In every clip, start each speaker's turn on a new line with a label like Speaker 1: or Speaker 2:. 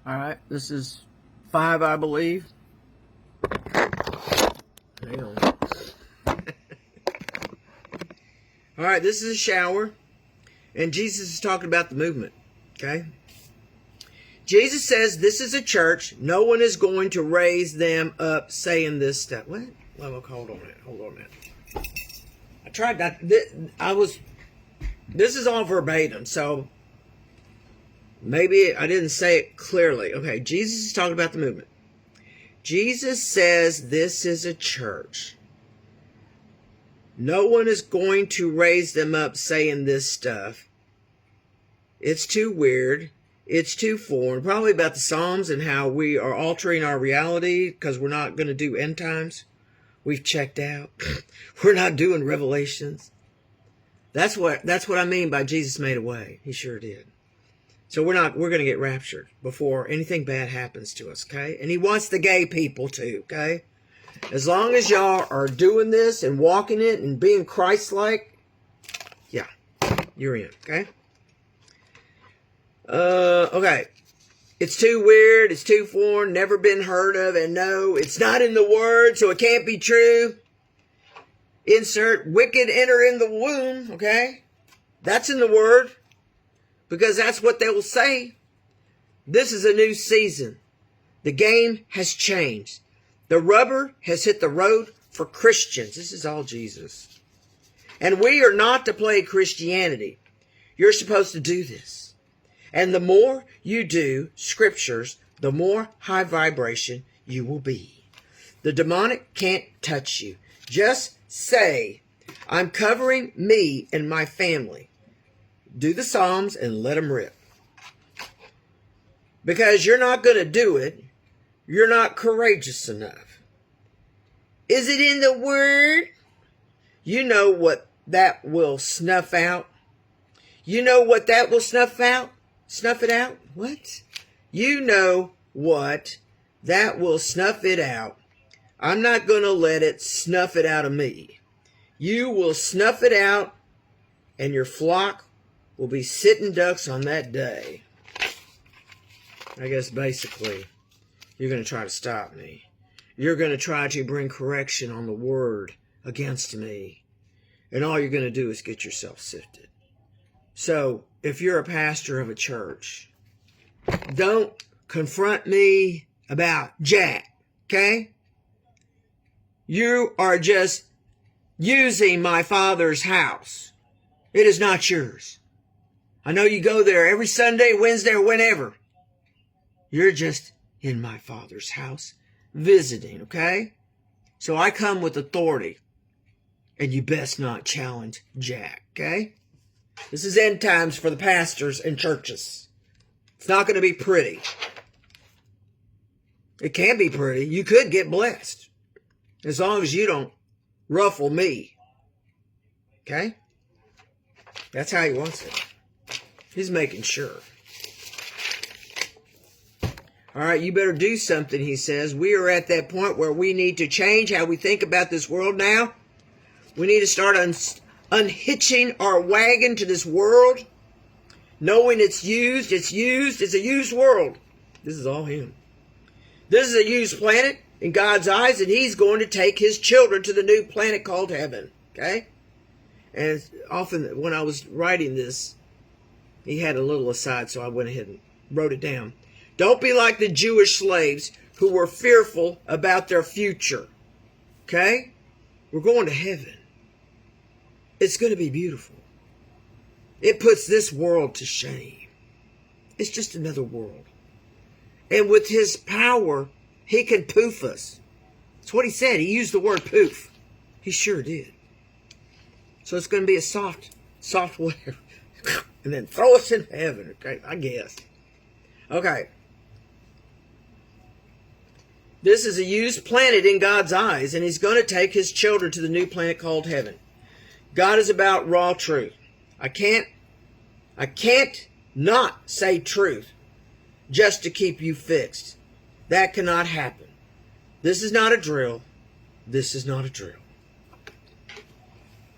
Speaker 1: All right, this is 5, I believe. Hang on. All right, this is a shower, and Jesus is talking about the movement, okay? Jesus says this is a church. No one is going to raise them up saying this stuff. What? Well, hold on a minute. Hold on a minute. I tried that. This is all verbatim, so maybe I didn't say it clearly. Okay, Jesus is talking about the movement. Jesus says this is a church. No one is going to raise them up saying this stuff. It's too weird. It's too foreign. Probably about the Psalms and how we are altering our reality because we're not going to do end times. We've checked out. We're not doing Revelations. That's what I mean by Jesus made a way. He sure did. So we're going to get raptured before anything bad happens to us, okay? And he wants the gay people too, okay? As long as y'all are doing this and walking it and being Christ-like, yeah, you're in, okay? Okay. It's too weird, it's too foreign, never been heard of, and no, it's not in the Word, so it can't be true. Insert wicked enter in the womb, okay? That's in the Word, because that's what they will say. This is a new season. The game has changed. The rubber has hit the road for Christians. This is all Jesus. And we are not to play Christianity. You're supposed to do this. And the more you do scriptures, the more high vibration you will be. The demonic can't touch you. Just say, I'm covering me and my family. Do the Psalms and let them rip. Because you're not going to do it. You're not courageous enough. Is it in the Word? You know what that will snuff out. You know what that will snuff out? Snuff it out? What? You know what that will snuff it out. I'm not going to let it snuff it out of me. You will snuff it out, and your flock will be sitting ducks on that day. I guess basically, you're going to try to stop me. You're going to try to bring correction on the Word against me. And all you're going to do is get yourself sifted. So, if you're a pastor of a church, don't confront me about jack, okay? You are just using my Father's house. It is not yours. I know you go there every Sunday, Wednesday, or whenever. You're just in my Father's house visiting, okay? So I come with authority, and you best not challenge jack, okay? This is end times for the pastors and churches. It's not going to be pretty. It can be pretty. You could get blessed. As long as you don't ruffle me. Okay? That's how he wants it. He's making sure. All right, you better do something, he says. We are at that point where we need to change how we think about this world now. We need to start unhitching our wagon to this world, knowing it's used, it's a used world. This is all him. This is a used planet in God's eyes, and he's going to take his children to the new planet called heaven, okay? And often when I was writing this, he had a little aside, so I went ahead and wrote it down. Don't be like the Jewish slaves who were fearful about their future, okay? We're going to heaven. It's going to be beautiful. It puts this world to shame. It's just another world. And with his power, he can poof us. That's what he said. He used the word poof. He sure did. So it's going to be a soft whatever. And then throw us in heaven, okay? I guess. Okay. This is a used planet in God's eyes, and he's going to take his children to the new planet called heaven. God is about raw truth. I can't not say truth just to keep you fixed. That cannot happen. This is not a drill. This is not a drill.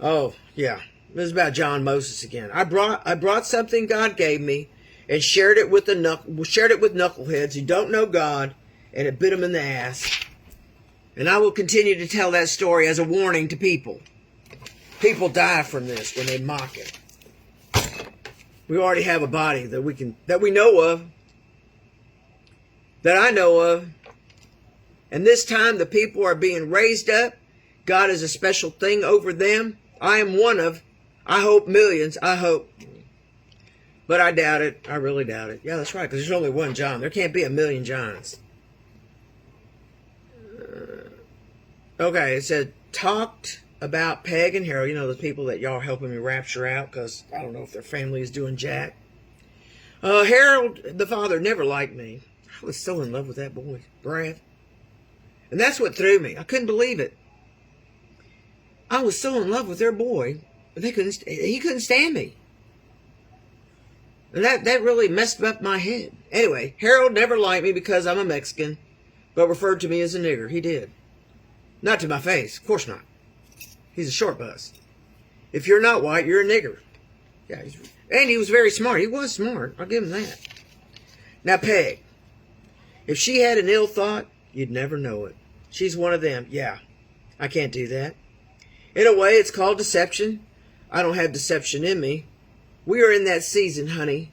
Speaker 1: Oh, yeah. This is about John Moses again. I brought something God gave me, and shared it with knuckleheads who don't know God, and it bit them in the ass. And I will continue to tell that story as a warning to people. People die from this when they mock it. We already have a body that we know of, that I know of. And this time the people are being raised up. God is a special thing over them. I am one of, I hope, millions. I hope. But I doubt it. I really doubt it. Yeah, that's right, because there's only one John. There can't be a million Johns. Okay, it said, talked about Peg and Harold. You know, the people that y'all are helping me rapture out, because I don't know if their family is doing jack. Harold, the father, never liked me. I was so in love with that boy, Brad. And that's what threw me. I couldn't believe it. I was so in love with their boy, but he couldn't stand me. And that really messed up my head. Anyway, Harold never liked me because I'm a Mexican, but referred to me as a nigger. He did. Not to my face. Of course not. He's a short bus. If you're not white, you're a nigger. Yeah, and he was very smart. He was smart. I'll give him that. Now, Peg. If she had an ill thought, you'd never know it. She's one of them. Yeah, I can't do that. In a way, it's called deception. I don't have deception in me. We are in that season, honey.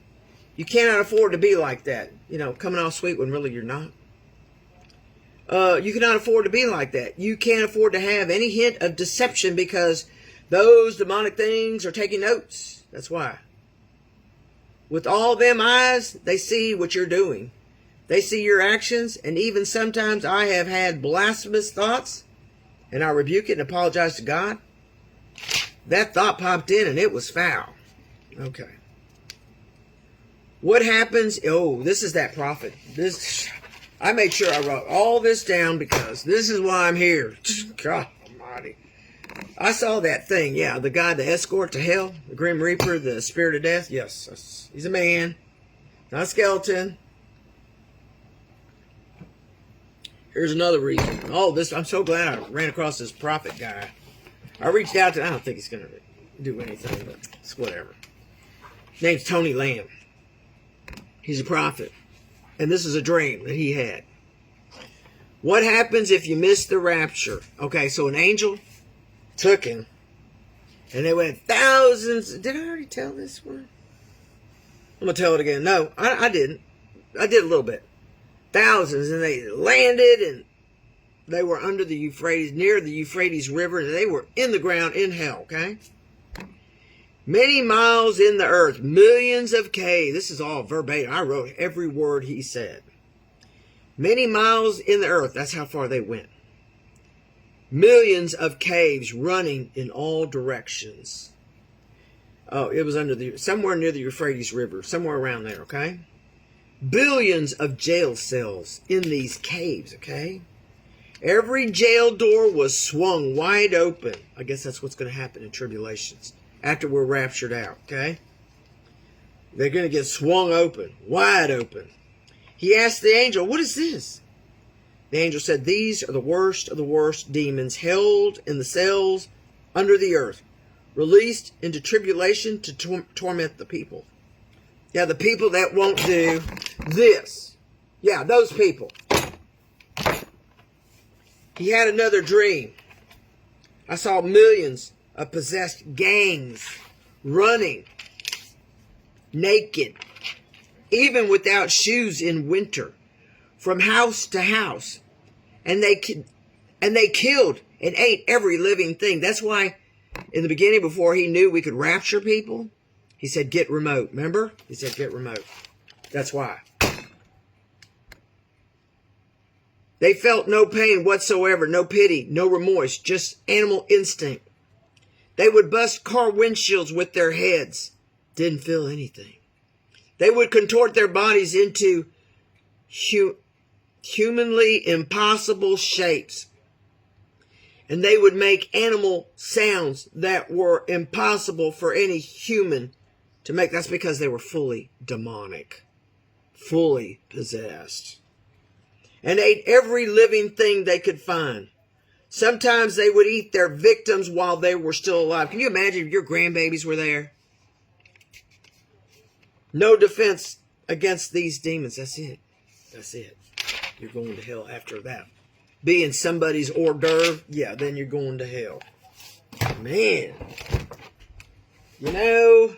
Speaker 1: You cannot afford to be like that. You know, coming off sweet when really you're not. You cannot afford to be like that. You can't afford to have any hint of deception because those demonic things are taking notes. That's why. With all them eyes, they see what you're doing. They see your actions, and even sometimes I have had blasphemous thoughts, and I rebuke it and apologize to God. That thought popped in, and it was foul. Okay. What happens? Oh, this is that prophet. I made sure I wrote all this down because this is why I'm here. God almighty. I saw that thing, yeah, the guy, the escort to hell, the Grim Reaper, the spirit of death. Yes, he's a man, not a skeleton. Here's another reason. Oh, I'm so glad I ran across this prophet guy. I reached out to, I don't think he's going to do anything, but it's whatever. His name's Tony Lamb. He's a prophet. And this is a dream that he had. What happens if you miss the rapture? Okay, so an angel took him. And they went thousands. Did I already tell this one? I'm going to tell it again. No, I didn't. I did a little bit. Thousands, and they landed, and they were under the Euphrates, near the Euphrates River, and they were in the ground in hell, okay? Many miles in the earth, millions of caves. This is all verbatim. I wrote every word he said. Many miles in the earth, that's how far they went. Millions of caves running in all directions. Oh, it was somewhere near the Euphrates River, somewhere around there, okay? Billions of jail cells in these caves, okay? Every jail door was swung wide open. I guess that's what's going to happen in tribulations after we're raptured out, okay? They're going to get swung open, wide open. He asked the angel, what is this? The angel said, these are the worst of the worst demons held in the cells under the earth, released into tribulation to torment the people. Yeah, the people that won't do this. Yeah, those people. He had another dream. I saw millions of possessed gangs running naked, even without shoes in winter, from house to house. And they killed and ate every living thing. That's why in the beginning, before he knew we could rapture people, he said, get remote. Remember? He said, get remote. That's why. They felt no pain whatsoever, no pity, no remorse, just animal instinct. They would bust car windshields with their heads. Didn't feel anything. They would contort their bodies into humanly impossible shapes. And they would make animal sounds that were impossible for any human to make. That's because they were fully demonic, fully possessed, and ate every living thing they could find. Sometimes they would eat their victims while they were still alive. Can you imagine if your grandbabies were there? No defense against these demons. That's it. That's it. You're going to hell after that. Being somebody's hors d'oeuvre, yeah, then you're going to hell. Man. You know,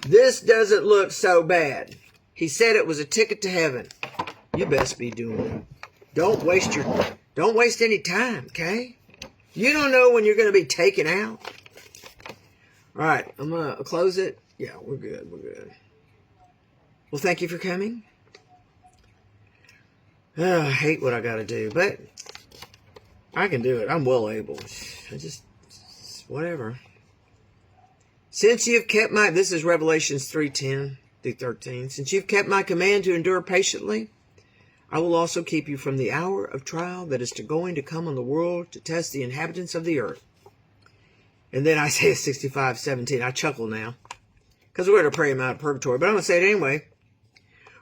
Speaker 1: this doesn't look so bad. He said it was a ticket to heaven. You best be doing it. Don't waste any time, okay? You don't know when you're going to be taken out. All right, I'm going to close it. Yeah, we're good. We're good. Well, thank you for coming. I hate what I got to do, but I can do it. I'm well able. Whatever. Since you've kept my, this is Revelations 3:10 through 13. Since you've kept my command to endure patiently, I will also keep you from the hour of trial that is going to come on the world to test the inhabitants of the earth. And then Isaiah 65:17. I chuckle now, because we're going to pray him out of purgatory, but I'm going to say it anyway.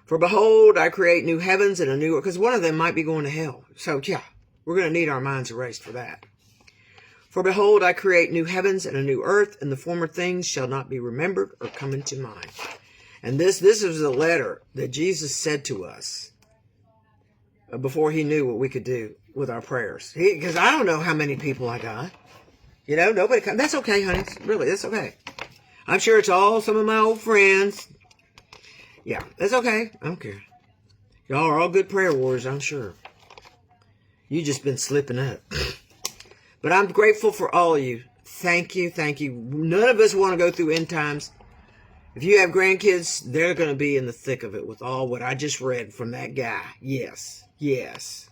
Speaker 1: For behold, I create new heavens and a new earth, because one of them might be going to hell. So yeah, we're going to need our minds erased for that. For behold, I create new heavens and a new earth, and the former things shall not be remembered or come into mind. And this is a letter that Jesus said to us before he knew what we could do with our prayers. Because I don't know how many people I got. You know, nobody comes. That's okay, honey. Really, that's okay. I'm sure it's all some of my old friends. Yeah, that's okay. I don't care. Y'all are all good prayer warriors, I'm sure. You just been slipping up. But I'm grateful for all of you. Thank you, thank you. None of us want to go through end times. If you have grandkids, they're going to be in the thick of it with all what I just read from that guy. Yes, yes.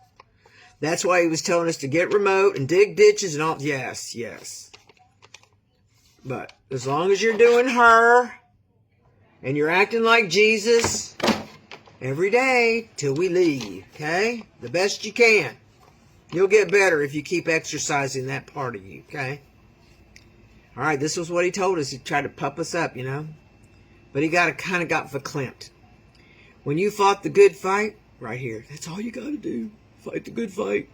Speaker 1: That's why he was telling us to get remote and dig ditches and all. Yes, yes. But as long as you're doing her and you're acting like Jesus every day till we leave, okay? The best you can. You'll get better if you keep exercising that part of you, okay? All right, this was what he told us. He tried to puff us up, you know. But he kind of got verklempt. When you fought the good fight, right here, that's all you got to do. Fight the good fight.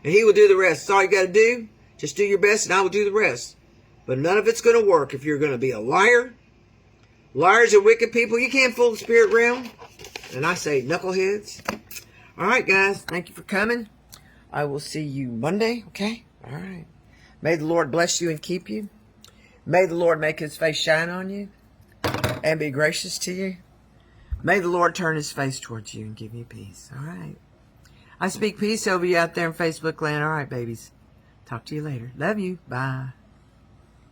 Speaker 1: And he will do the rest. That's all you got to do. Just do your best and I will do the rest. But none of it's going to work if you're going to be a liar. Liars are wicked people. You can't fool the spirit realm. And I say knuckleheads. All right, guys. Thank you for coming. I will see you Monday, okay? All right. May the Lord bless you and keep you. May the Lord make his face shine on you and be gracious to you. May the Lord turn his face towards you and give you peace. All right. I speak peace over you out there in Facebook land. All right, babies. Talk to you later. Love you. Bye.